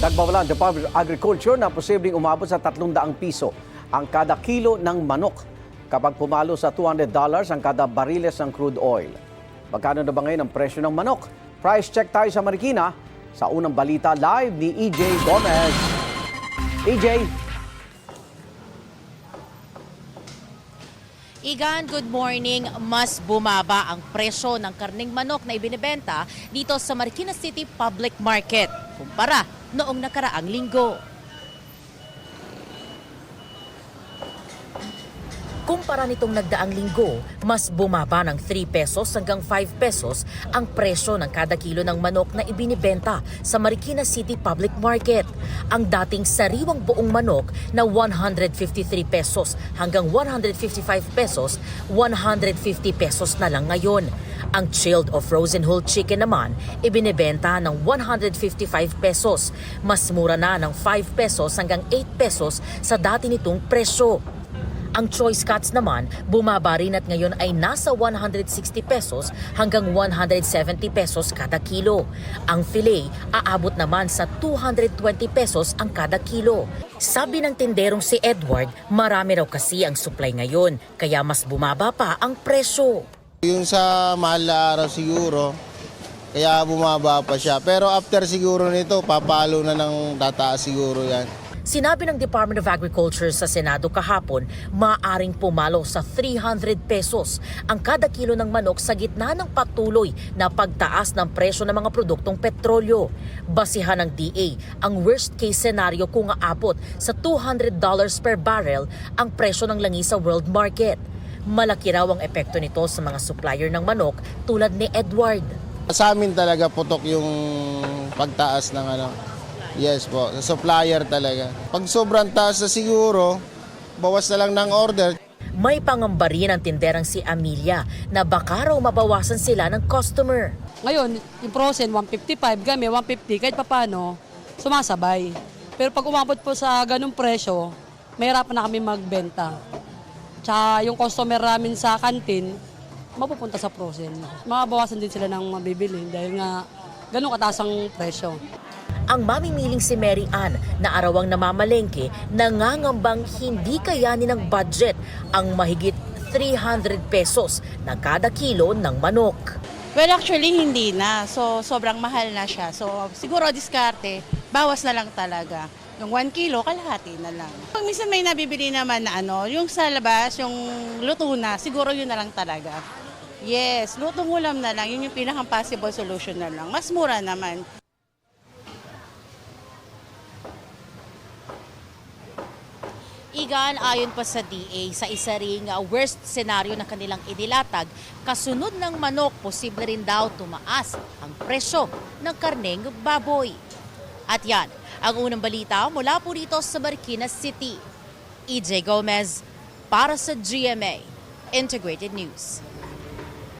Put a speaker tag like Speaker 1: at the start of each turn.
Speaker 1: Nagbawalan ang Department of Agriculture na posibleng umabot sa 300 piso ang kada kilo ng manok kapag pumalo sa $200 ang kada bariles ng crude oil. Magkano na ba ngayon ang presyo ng manok? Price check tayo sa Marikina. Sa unang balita live ni EJ Gomez. EJ.
Speaker 2: Igan, good morning. Mas bumaba ang presyo ng karneng manok na ibinebenta dito sa Marikina City Public Market kumpara noong nakaraang linggo. Kumpara nitong nagdaang linggo, mas bumaba ng 3 pesos hanggang 5 pesos ang presyo ng kada kilo ng manok na ibinibenta sa Marikina City Public Market. Ang dating sariwang buong manok na 153 pesos hanggang 155 pesos, 150 pesos na lang ngayon. Ang chilled o frozen whole chicken naman, ibinibenta ng 155 pesos. Mas mura na ng 5 pesos hanggang 8 pesos sa dati nitong presyo. Ang choice cuts naman, bumaba rin at ngayon ay nasa 160 pesos hanggang 170 pesos kada kilo. Ang filet, aabot naman sa 220 pesos ang kada kilo. Sabi ng tinderong si Edward, marami raw kasi ang supply ngayon, kaya mas bumaba pa ang presyo.
Speaker 3: Yung sa mahal na araw siguro, kaya bumaba pa siya. Pero after siguro nito, papalo na ng tataas siguro yan.
Speaker 2: Sinabi ng Department of Agriculture sa Senado kahapon, maaaring pumalo sa 300 pesos ang kada kilo ng manok sa gitna ng patuloy na pagtaas ng presyo ng mga produktong petrolyo. Basihan ng DA, ang worst case scenario kung aabot sa $200 per barrel ang presyo ng langis sa world market. Malaki raw ang epekto nito sa mga supplier ng manok tulad ni Edward.
Speaker 3: Sa amin talaga putok yung pagtaas ng ano. Yes po, sa supplier talaga. Pag sobrang taas na siguro, bawas na lang ng order.
Speaker 2: May pangamba rin ang tinderang si Amelia na baka raw mabawasan sila ng customer.
Speaker 4: Ngayon, yung frozen 155, kami 150, kahit papano, sumasabay. Pero pag umabot po sa ganung presyo, mahirapan na kami magbenta. Tsaka yung customer namin sa kantin, mapupunta sa frozen. Mabawasan din sila ng mabibili dahil nga ganun kataas ang presyo.
Speaker 2: Ang mamimiling si Mary Ann na arawang namamalengke nangangambang hindi kayanin ng budget ang mahigit 300 pesos na kada kilo ng manok.
Speaker 5: Well, actually hindi na. So, sobrang mahal na siya. So, siguro diskarte, bawas na lang talaga. Yung 1 kilo, kalahati na lang. Pag minsan may nabibili naman na yung sa labas, yung luto na, siguro yun na lang talaga. Yes, lutong ulam na lang. Yun yung pinakang possible solution na lang. Mas mura naman.
Speaker 2: Igan, ayon pa sa DA, sa isa ring worst scenario na kanilang inilatag, kasunod ng manok, posible rin daw tumaas ang presyo ng karneng baboy. At yan, ang unang balita mula po dito sa Marikina City. EJ Gomez para sa GMA Integrated News.